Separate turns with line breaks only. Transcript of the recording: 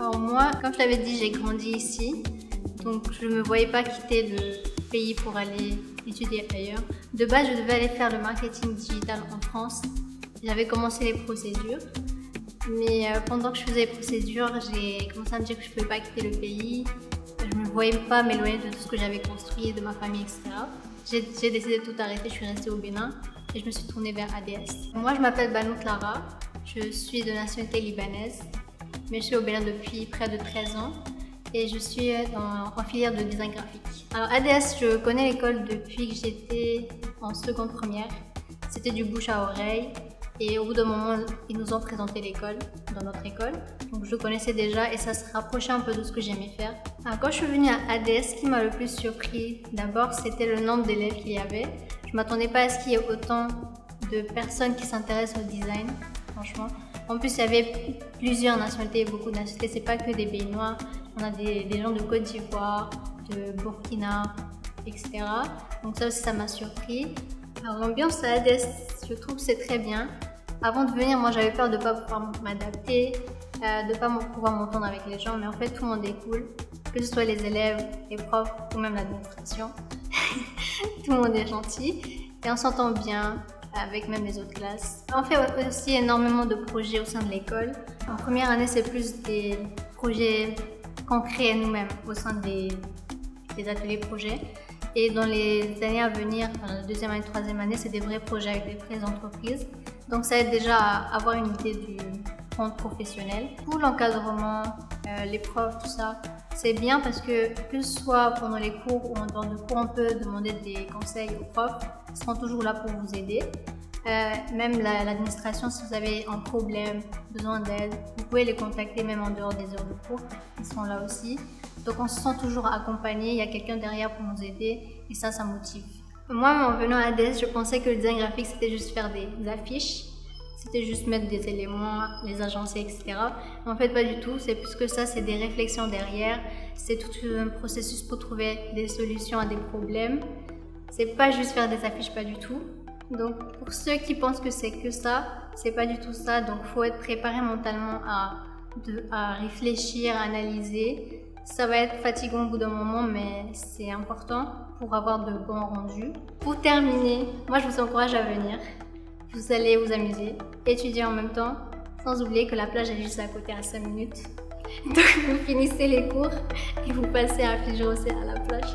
Alors moi, comme je l'avais dit, j'ai grandi ici, donc je ne me voyais pas quitter le pays pour aller étudier ailleurs. De base, je devais aller faire le marketing digital en France. J'avais commencé les procédures, mais pendant que je faisais les procédures, j'ai commencé à me dire que je ne pouvais pas quitter le pays. Je ne me voyais pas m'éloigner de tout ce que j'avais construit, de ma famille, etc. J'ai décidé de tout arrêter, je suis restée au Bénin et je me suis tournée vers ADS. Moi, je m'appelle Banou Clara, je suis de nationalité libanaise, mais je suis au Bénin depuis près de 13 ans et je suis en filière de design graphique. Alors ADS, je connais l'école depuis que j'étais en seconde première. C'était du bouche à oreille et au bout d'un moment, ils nous ont présenté l'école, dans notre école. Donc je le connaissais déjà et ça se rapprochait un peu de ce que j'aimais faire. Alors quand je suis venue à ADS, ce qui m'a le plus surpris, d'abord, c'était le nombre d'élèves qu'il y avait. Je ne m'attendais pas à ce qu'il y ait autant de personnes qui s'intéressent au design, franchement. En plus, il y avait plusieurs nationalités, beaucoup de nationalités. C'est pas que des Béninois. On a des gens de Côte d'Ivoire, de Burkina, etc. Donc ça aussi, ça m'a surpris. Alors l'ambiance à ADS, je trouve que c'est très bien. Avant de venir, moi, j'avais peur de ne pas pouvoir m'adapter, de ne pas pouvoir m'entendre avec les gens. Mais en fait, tout le monde est cool. Que ce soit les élèves, les profs ou même l'administration. Tout le monde est gentil et on s'entend bien avec même les autres classes. On fait aussi énormément de projets au sein de l'école. En première année, c'est plus des projets qu'on crée nous-mêmes au sein des ateliers projets. Et dans les années à venir, la deuxième année, troisième année, c'est des vrais projets avec des vraies entreprises. Donc ça aide déjà à avoir une idée du monde professionnel. Pour l'encadrement, les profs, tout ça, c'est bien parce que ce soit pendant les cours ou en dehors de cours, on peut demander des conseils aux profs. Ils seront toujours là pour vous aider. Même l'administration, si vous avez un problème, besoin d'aide, vous pouvez les contacter même en dehors des heures de cours. Ils seront là aussi. Donc on se sent toujours accompagné, il y a quelqu'un derrière pour nous aider et ça motive. Moi, en venant à ADS, je pensais que le design graphique, c'était juste faire des affiches. C'était juste mettre des éléments, les agencer, etc. Mais en fait, pas du tout. C'est plus que ça, c'est des réflexions derrière. C'est tout un processus pour trouver des solutions à des problèmes. C'est pas juste faire des affiches, pas du tout. Donc, pour ceux qui pensent que c'est que ça, c'est pas du tout ça. Donc, faut être préparé mentalement à réfléchir, à analyser. Ça va être fatigant au bout d'un moment, mais c'est important pour avoir de bons rendus. Pour terminer, moi, je vous encourage à venir. Vous allez vous amuser, étudier en même temps, sans oublier que la plage est juste à côté à 5 minutes. Donc vous finissez les cours et vous passez un petit jour aussi à la plage.